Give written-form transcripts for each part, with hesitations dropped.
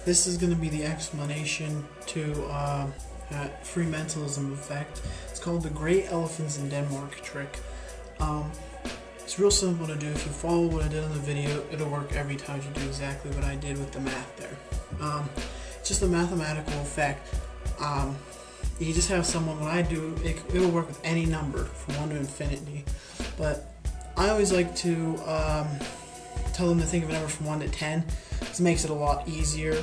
this is going to be the explanation to free mentalism effect. It's called the Great Elephants in Denmark trick. It's real simple to do. If you follow what I did on the video, it'll work every time you do exactly what I did with the math there. It's just a mathematical effect. You just have someone, when I do, it'll work with any number from 1 to infinity. But I always like to tell them to think of a number from 1 to 10. This makes it a lot easier.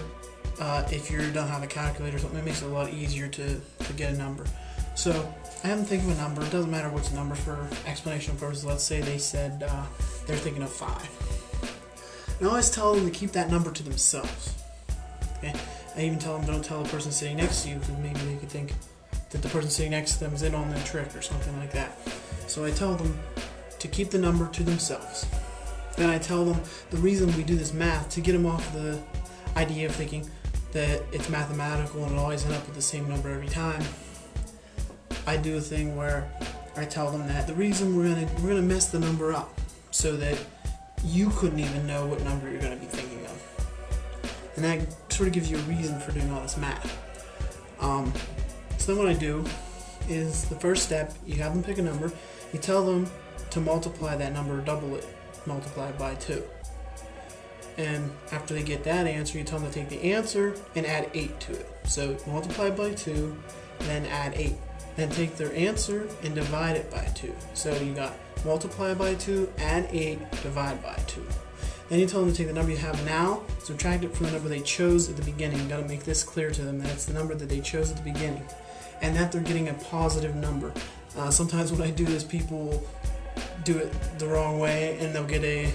If you don't have a calculator or something, it makes it a lot easier to get a number. So I have them think of a number. It doesn't matter which number for explanation purposes. Let's say they said they're thinking of 5. And I always tell them to keep that number to themselves. Okay? I even tell them don't tell the person sitting next to you, because maybe they could think that the person sitting next to them is in on their trick or something like that. So I tell them to keep the number to themselves. Then I tell them the reason we do this math, to get them off the idea of thinking that it's mathematical and it'll always end up with the same number every time. I do a thing where I tell them that the reason we're gonna mess the number up so that you couldn't even know what number you're gonna be thinking of. And that sort of gives you a reason for doing all this math. So then what I do is, the first step, you have them pick a number, you tell them to multiply that number, double it, multiply it by 2. And after they get that answer, you tell them to take the answer and add 8 to it. So multiply by 2, then add 8. Then take their answer and divide it by 2. So you got multiply by 2, add 8, divide by 2. Then you tell them to take the number you have now, subtract it from the number they chose at the beginning. You got to make this clear to them that it's the number that they chose at the beginning, and that they're getting a positive number. Sometimes what I do is people do it the wrong way, and they'll get a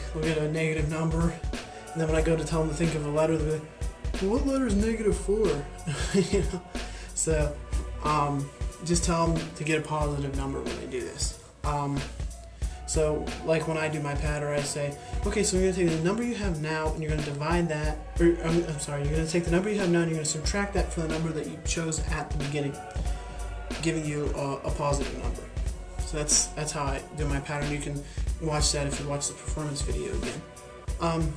negative number. And then when I go to tell them to think of a letter, they'll be like, well, what letter is -4? You know? So just tell them to get a positive number when they do this. So like when I do my pattern, I say, okay, so you're going to take the number you have now and you're going to divide that, or I'm sorry, you're going to take the number you have now and you're going to subtract that from the number that you chose at the beginning, giving you a positive number. So that's how I do my pattern. You can watch that if you watch the performance video again.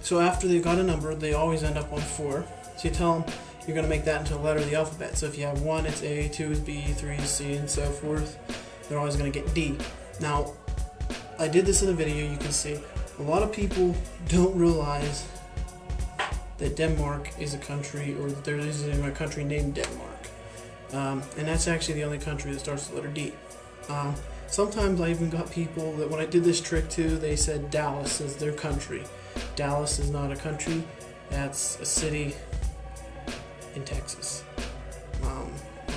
So after they've got a number, they always end up on 4. So you tell them you're going to make that into a letter of the alphabet. So if you have 1, it's A, 2 is B, 3 is C, and so forth. They're always going to get D. Now, I did this in a video. You can see a lot of people don't realize that Denmark is a country, or that there is a country named Denmark. And that's actually the only country that starts with the letter D. Sometimes I even got people that when I did this trick too, they said Dallas is their country. Dallas is not a country, that's a city in Texas.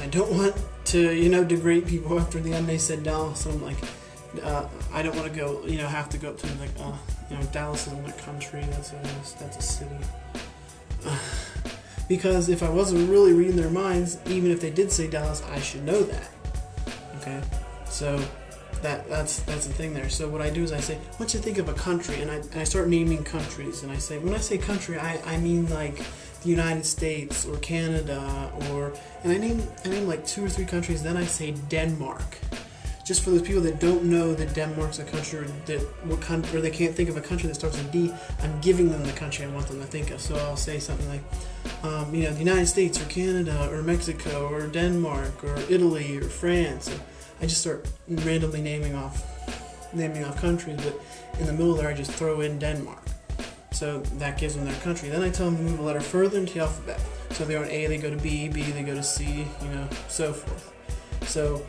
I don't want to, degrade people after the end they said Dallas, so I'm like, I don't want to go, have to go up to them like, Dallas isn't a country, that's a city. Because if I wasn't really reading their minds, even if they did say Dallas, I should know that. Okay, so that's the thing there. So what I do is I say, once you think of a country, and I start naming countries, and I say, when I say country, I mean like the United States or Canada, and I name like 2 or 3 countries. Then I say Denmark, just for those people that don't know that Denmark's a country, or they can't think of a country that starts with D. I'm giving them the country I want them to think of. So I'll say something like, the United States or Canada or Mexico or Denmark or Italy or France. And I just start randomly naming off countries, but in the middle there I just throw in Denmark. So that gives them their country. Then I tell them to move a letter further into the alphabet. So if they're on A, they go to B, B, they go to C, so forth. So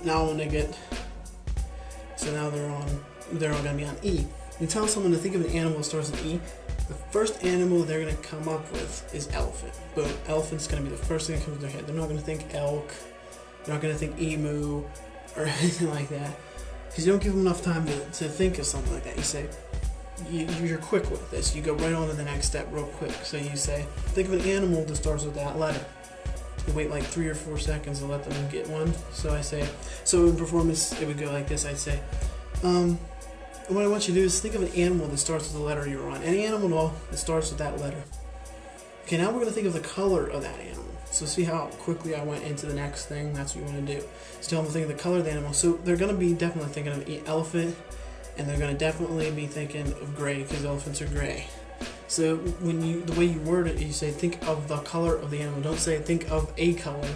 now when they get, now they're all going to be on E. You tell someone to think of an animal that starts with E. The first animal they're going to come up with is elephant. Boom, elephant's going to be the first thing that comes to their head. They're not going to think elk. They're not going to think emu or anything like that, because you don't give them enough time to think of something like that. You say, you're quick with this. You go right on to the next step real quick. So you say, think of an animal that starts with that letter. You wait like 3 or 4 seconds to let them get one. So I say, so in performance it would go like this. I'd say, what I want you to do is think of an animal that starts with the letter you're on. Any animal that starts with that letter. Okay, now we're going to think of the color of that animal. So see how quickly I went into the next thing? That's what you want to do. So tell them to think of the color of the animal. So they're going to be definitely thinking of elephant, and they're going to definitely be thinking of gray, because elephants are gray. So the way you word it, you say think of the color of the animal. Don't say think of a color.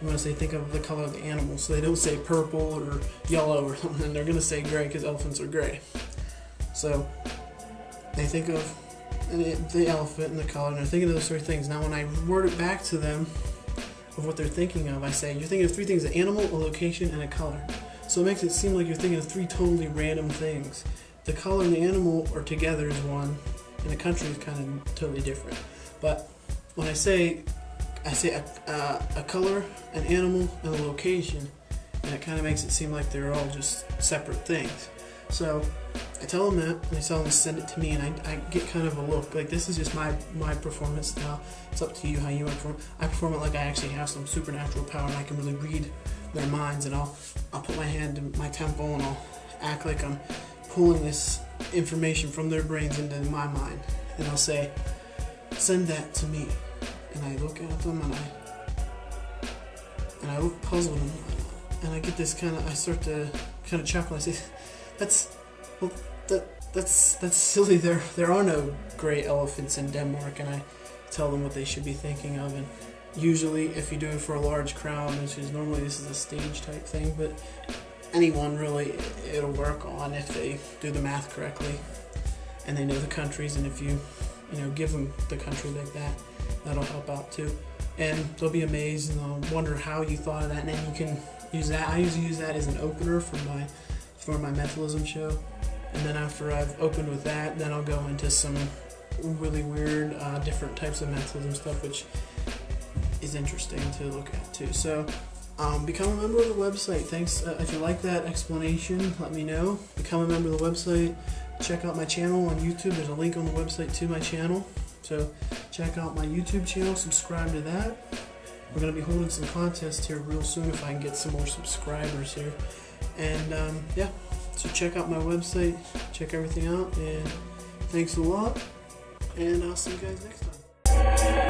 You want to say think of the color of the animal. So they don't say purple or yellow or something. They're going to say gray because elephants are gray. So they think of the elephant and the color, and they're thinking of those three things. Now when I word it back to them of what they're thinking of, I say you're thinking of three things: an animal, a location, and a color. So it makes it seem like you're thinking of three totally random things. The color and the animal are together as one, and the country is kind of totally different. But when I say a color, an animal, and a location, and it kind of makes it seem like they're all just separate things. So I tell them that, and I tell them to send it to me, and I get kind of a look. Like, this is just my performance style. It's up to you how you want to perform. I perform it like I actually have some supernatural power, and I can really read their minds, and I'll put my hand to my temple, and I'll act like I'm pulling this information from their brains into my mind, and I'll say, send that to me. And I look at them, and I look puzzled, and I get this I start to kind of chuckle. I say, that's silly. There are no gray elephants in Denmark. And I tell them what they should be thinking of. And usually, if you do it for a large crowd, which is normally this is a stage type thing, but anyone really, it'll work on if they do the math correctly and they know the countries. And if you give them the country like that, that'll help out too. And they'll be amazed, and they'll wonder how you thought of that. And then you can use that. I usually use that as an opener for my mentalism show. And then after I've opened with that, then I'll go into some really weird, different types of mentalism stuff, which is interesting to look at too. So become a member of the website. Thanks. If you like that explanation, let me know. Become a member of the website. Check out my channel on YouTube. There's a link on the website to my channel. So check out my YouTube channel. Subscribe to that. We're going to be holding some contests here real soon if I can get some more subscribers here. And yeah, so check out my website. Check everything out. And thanks a lot. And I'll see you guys next time.